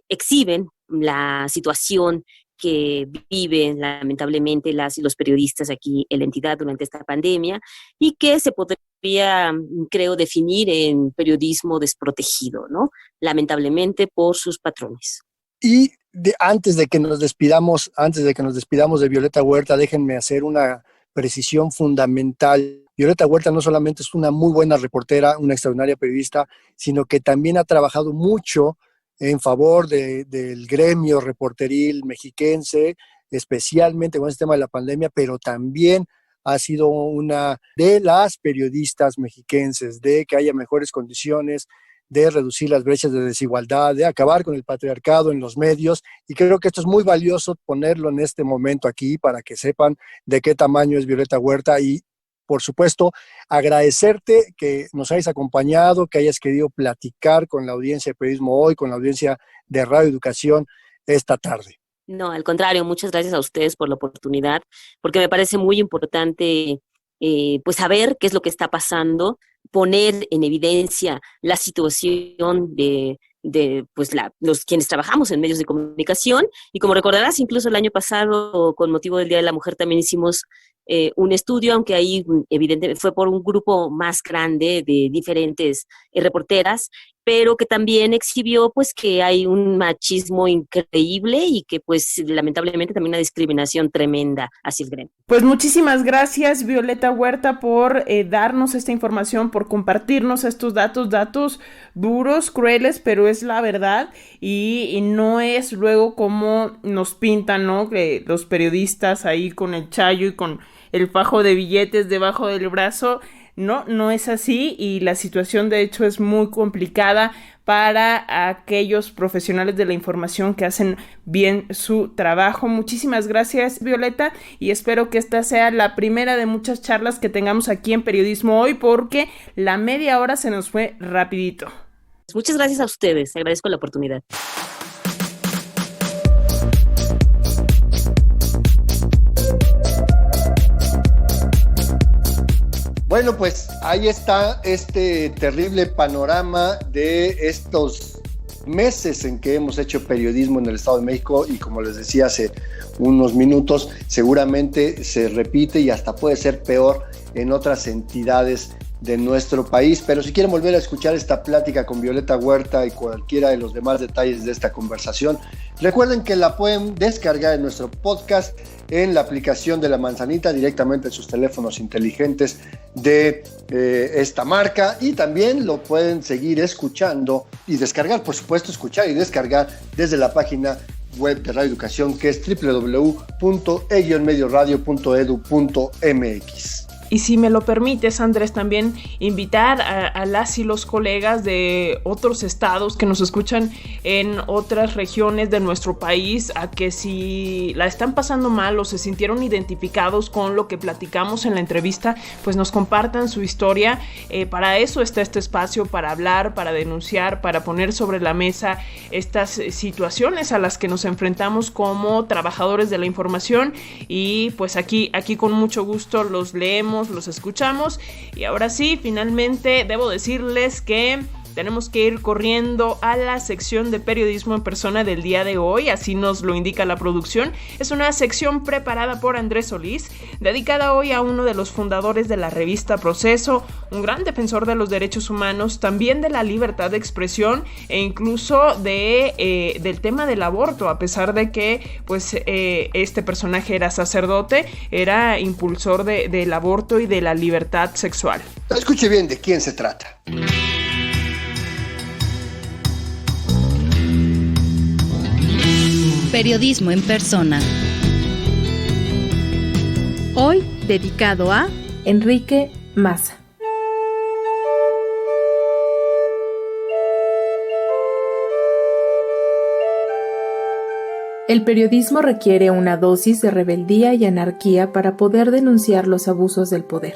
Speaker 5: exhiben la situación que viven lamentablemente las y los periodistas aquí en la entidad durante esta pandemia, y que se podría, creo, definir en periodismo desprotegido, ¿no? Lamentablemente por sus patrones.
Speaker 6: Y antes de que nos despidamos de Violeta Huerta, déjenme hacer una precisión fundamental. Violeta Huerta no solamente es una muy buena reportera, una extraordinaria periodista, sino que también ha trabajado mucho en favor del gremio reporteril mexiquense, especialmente con este tema de la pandemia, pero también ha sido una de las periodistas mexiquenses de que haya mejores condiciones, de reducir las brechas de desigualdad, de acabar con el patriarcado en los medios, y creo que esto es muy valioso ponerlo en este momento aquí para que sepan de qué tamaño es Violeta Huerta. Y por supuesto, agradecerte que nos hayas acompañado, que hayas querido platicar con la audiencia de Periodismo Hoy, con la audiencia de Radio Educación esta tarde.
Speaker 5: No, al contrario, muchas gracias a ustedes por la oportunidad, porque me parece muy importante pues saber qué es lo que está pasando, poner en evidencia la situación de pues los quienes trabajamos en medios de comunicación. Y como recordarás, incluso el año pasado, con motivo del Día de la Mujer, también hicimos un estudio, aunque ahí evidentemente fue por un grupo más grande de diferentes reporteras, pero que también exhibió pues que hay un machismo increíble y que pues lamentablemente también una discriminación tremenda hacia el gremio.
Speaker 3: Pues muchísimas gracias, Violeta Huerta, por darnos esta información, por compartirnos estos datos duros, crueles, pero es la verdad, y no es luego como nos pintan, ¿no? Que los periodistas ahí con el chayo y con el fajo de billetes debajo del brazo. No es así, y la situación de hecho es muy complicada para aquellos profesionales de la información que hacen bien su trabajo. Muchísimas gracias, Violeta, y espero que esta sea la primera de muchas charlas que tengamos aquí en Periodismo Hoy, porque la media hora se nos fue rapidito.
Speaker 5: Muchas gracias a ustedes, agradezco la oportunidad.
Speaker 4: Bueno, pues ahí está este terrible panorama de estos meses en que hemos hecho periodismo en el Estado de México, y como les decía hace unos minutos, seguramente se repite y hasta puede ser peor en otras entidades de nuestro país. Pero si quieren volver a escuchar esta plática con Violeta Huerta y cualquiera de los demás detalles de esta conversación, recuerden que la pueden descargar en nuestro podcast en la aplicación de La Manzanita, directamente en sus teléfonos inteligentes de esta marca, y también lo pueden seguir escuchando y descargar, por supuesto, escuchar y descargar desde la página web de Radio Educación, que es www.e-medioradio.edu.mx.
Speaker 3: Y si me lo permites, Andrés, también invitar a las y los colegas de otros estados que nos escuchan en otras regiones de nuestro país a que, si la están pasando mal o se sintieron identificados con lo que platicamos en la entrevista, pues nos compartan su historia. Para eso está este espacio, para hablar, para denunciar, para poner sobre la mesa estas situaciones a las que nos enfrentamos como trabajadores de la información, y pues aquí con mucho gusto los leemos, los escuchamos. Y ahora sí, finalmente debo decirles que tenemos que ir corriendo a la sección de periodismo en persona del día de hoy, así nos lo indica la producción. Es una sección preparada por Andrés Solís, dedicada hoy a uno de los fundadores de la revista Proceso, un gran defensor de los derechos humanos, también de la libertad de expresión e incluso del tema del aborto, a pesar de que pues este personaje era sacerdote, era impulsor del aborto y de la libertad sexual.
Speaker 4: Escuche bien de quién se trata.
Speaker 7: Periodismo en persona. Hoy dedicado a
Speaker 8: Enrique Massa. El periodismo requiere una dosis de rebeldía y anarquía para poder denunciar los abusos del poder,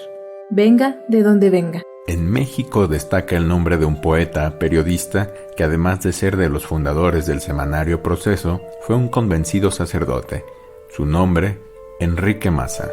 Speaker 8: venga de donde venga.
Speaker 9: En México destaca el nombre de un poeta, periodista, que además de ser de los fundadores del semanario Proceso, fue un convencido sacerdote. Su nombre, Enrique Massa.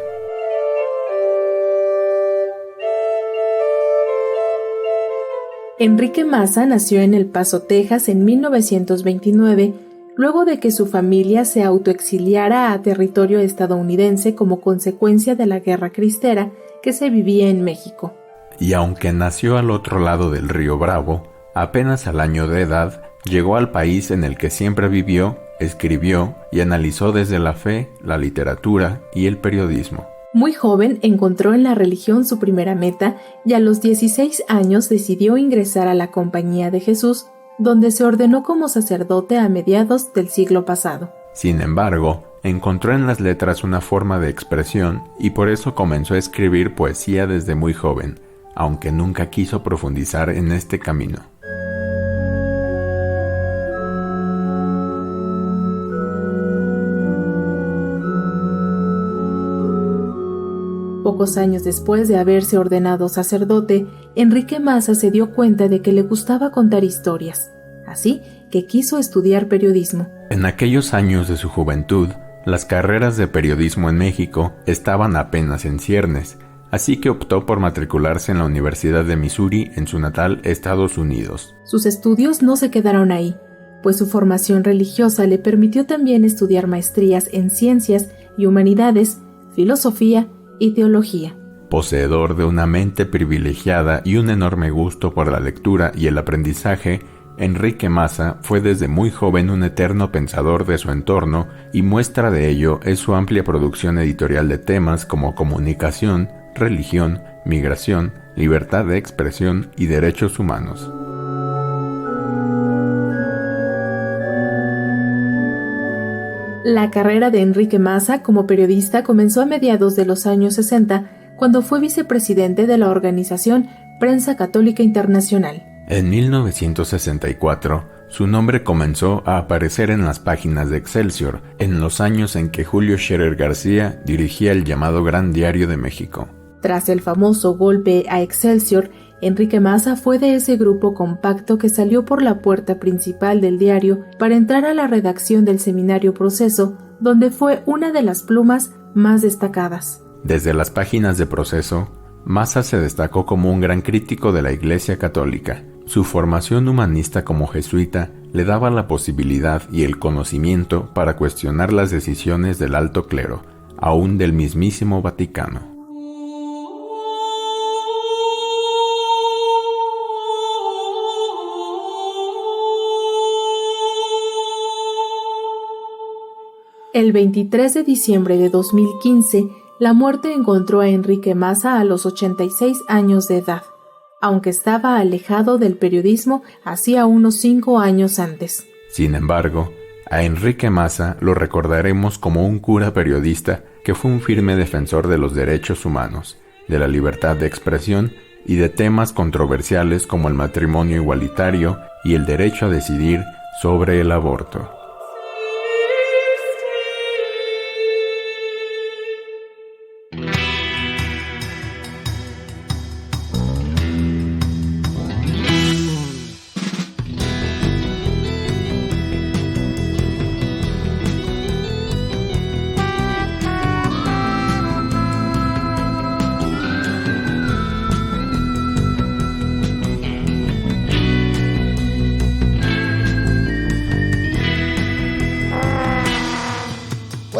Speaker 8: Enrique Massa nació en El Paso, Texas, en 1929, luego de que su familia se autoexiliara a territorio estadounidense como consecuencia de la Guerra Cristera que se vivía en México.
Speaker 9: Y aunque nació al otro lado del río Bravo, apenas al año de edad llegó al país en el que siempre vivió, escribió y analizó desde la fe, la literatura y el periodismo.
Speaker 8: Muy joven encontró en la religión su primera meta y a los 16 años decidió ingresar a la Compañía de Jesús, donde se ordenó como sacerdote a mediados del siglo pasado.
Speaker 9: Sin embargo, encontró en las letras una forma de expresión y por eso comenzó a escribir poesía desde muy joven, aunque nunca quiso profundizar en este camino.
Speaker 8: Pocos años después de haberse ordenado sacerdote, Enrique Massa se dio cuenta de que le gustaba contar historias, así que quiso estudiar periodismo.
Speaker 9: En aquellos años de su juventud, las carreras de periodismo en México estaban apenas en ciernes, así que optó por matricularse en la Universidad de Missouri en su natal Estados Unidos.
Speaker 8: Sus estudios no se quedaron ahí, pues su formación religiosa le permitió también estudiar maestrías en ciencias y humanidades, filosofía y teología.
Speaker 9: Poseedor de una mente privilegiada y un enorme gusto por la lectura y el aprendizaje, Enrique Massa fue desde muy joven un eterno pensador de su entorno, y muestra de ello es su amplia producción editorial de temas como comunicación, religión, migración, libertad de expresión y derechos humanos.
Speaker 8: La carrera de Enrique Massa como periodista comenzó a mediados de los años 60, cuando fue vicepresidente de la organización Prensa Católica Internacional.
Speaker 9: En 1964, su nombre comenzó a aparecer en las páginas de Excelsior, en los años en que Julio Scherer García dirigía el llamado Gran Diario de México.
Speaker 8: Tras el famoso golpe a Excelsior, Enrique Massa fue de ese grupo compacto que salió por la puerta principal del diario para entrar a la redacción del Seminario Proceso, donde fue una de las plumas más destacadas.
Speaker 9: Desde las páginas de Proceso, Massa se destacó como un gran crítico de la Iglesia Católica. Su formación humanista como jesuita le daba la posibilidad y el conocimiento para cuestionar las decisiones del alto clero, aún del mismísimo Vaticano.
Speaker 8: El 23 de diciembre de 2015, la muerte encontró a Enrique Massa a los 86 años de edad, aunque estaba alejado del periodismo hacía unos 5 años antes.
Speaker 9: Sin embargo, a Enrique Massa lo recordaremos como un cura periodista que fue un firme defensor de los derechos humanos, de la libertad de expresión y de temas controversiales como el matrimonio igualitario y el derecho a decidir sobre el aborto.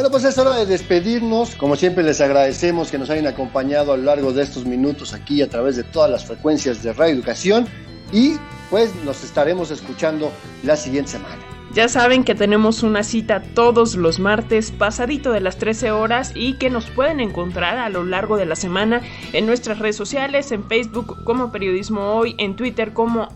Speaker 4: Pues es hora de despedirnos. Como siempre les agradecemos que nos hayan acompañado a lo largo de estos minutos aquí a través de todas las frecuencias de Radio Educación y pues nos estaremos escuchando la siguiente semana.
Speaker 3: Ya saben que tenemos una cita todos los martes pasadito de las 13 horas y que nos pueden encontrar a lo largo de la semana en nuestras redes sociales, en Facebook como Periodismo Hoy, en Twitter como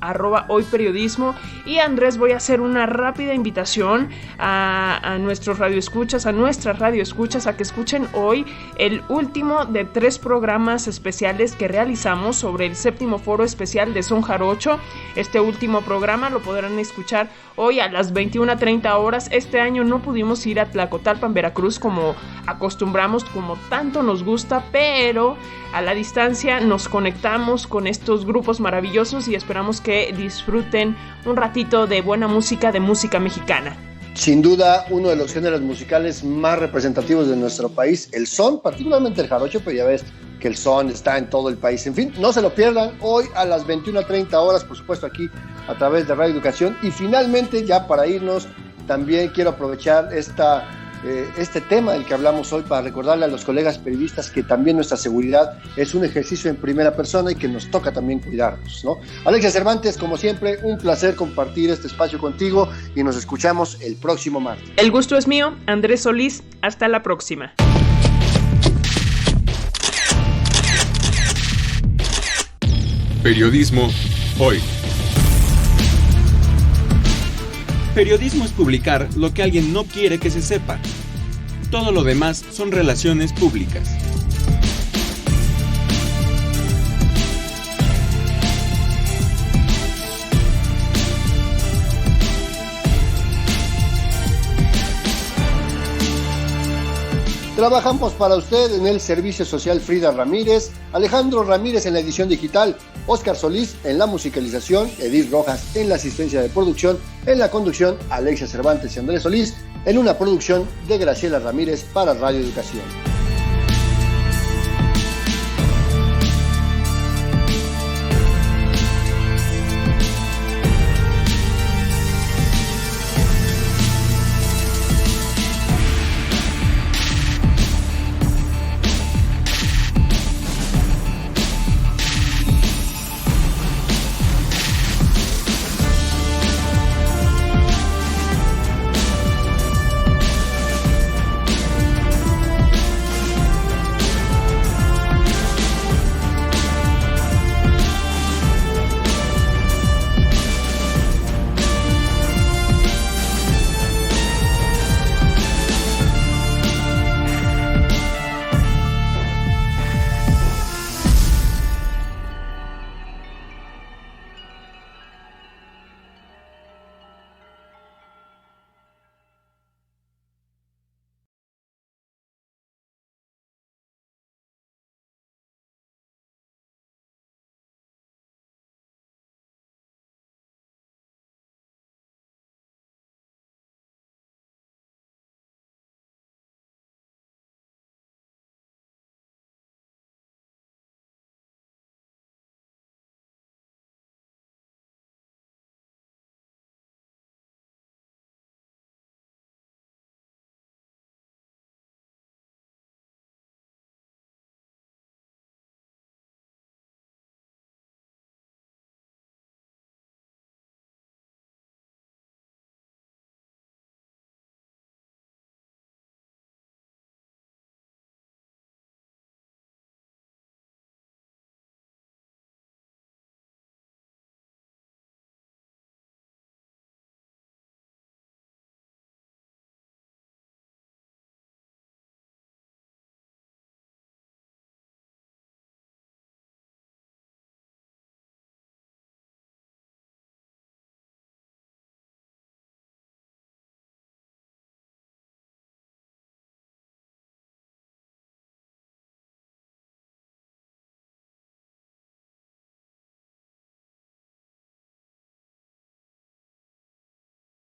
Speaker 3: @hoyperiodismo. Y Andrés, voy a hacer una rápida invitación a nuestros radioescuchas, a que escuchen hoy el último de 3 programas especiales que realizamos sobre el 7º Foro Especial de Son Jarocho. Este último programa lo podrán escuchar hoy a las 21:30 horas. Este año no pudimos ir a Tlacotalpan, Veracruz, como acostumbramos, como tanto nos gusta, pero a la distancia nos conectamos con estos grupos maravillosos y esperamos que disfruten un ratito de buena música, de música mexicana.
Speaker 4: Sin duda, uno de los géneros musicales más representativos de nuestro país, el son, particularmente el jarocho, pero ya ves que el son está en todo el país. En fin, no se lo pierdan hoy a las 21:30 horas, por supuesto aquí a través de Radio Educación. Y finalmente, ya para irnos, también quiero aprovechar este tema del que hablamos hoy para recordarle a los colegas periodistas que también nuestra seguridad es un ejercicio en primera persona y que nos toca también cuidarnos, ¿no? Alexia Cervantes, como siempre, un placer compartir este espacio contigo y nos escuchamos el próximo martes.
Speaker 3: El gusto es mío, Andrés Solís, hasta la próxima.
Speaker 10: Periodismo Hoy. Periodismo es publicar lo que alguien no quiere que se sepa. Todo lo demás son relaciones públicas.
Speaker 4: Trabajamos para usted en el Servicio Social Frida Ramírez, Alejandro Ramírez en la edición digital, Óscar Solís en la musicalización, Edith Rojas en la asistencia de producción, en la conducción Alexia Cervantes y Andrés Solís, en una producción de Graciela Ramírez para Radio Educación.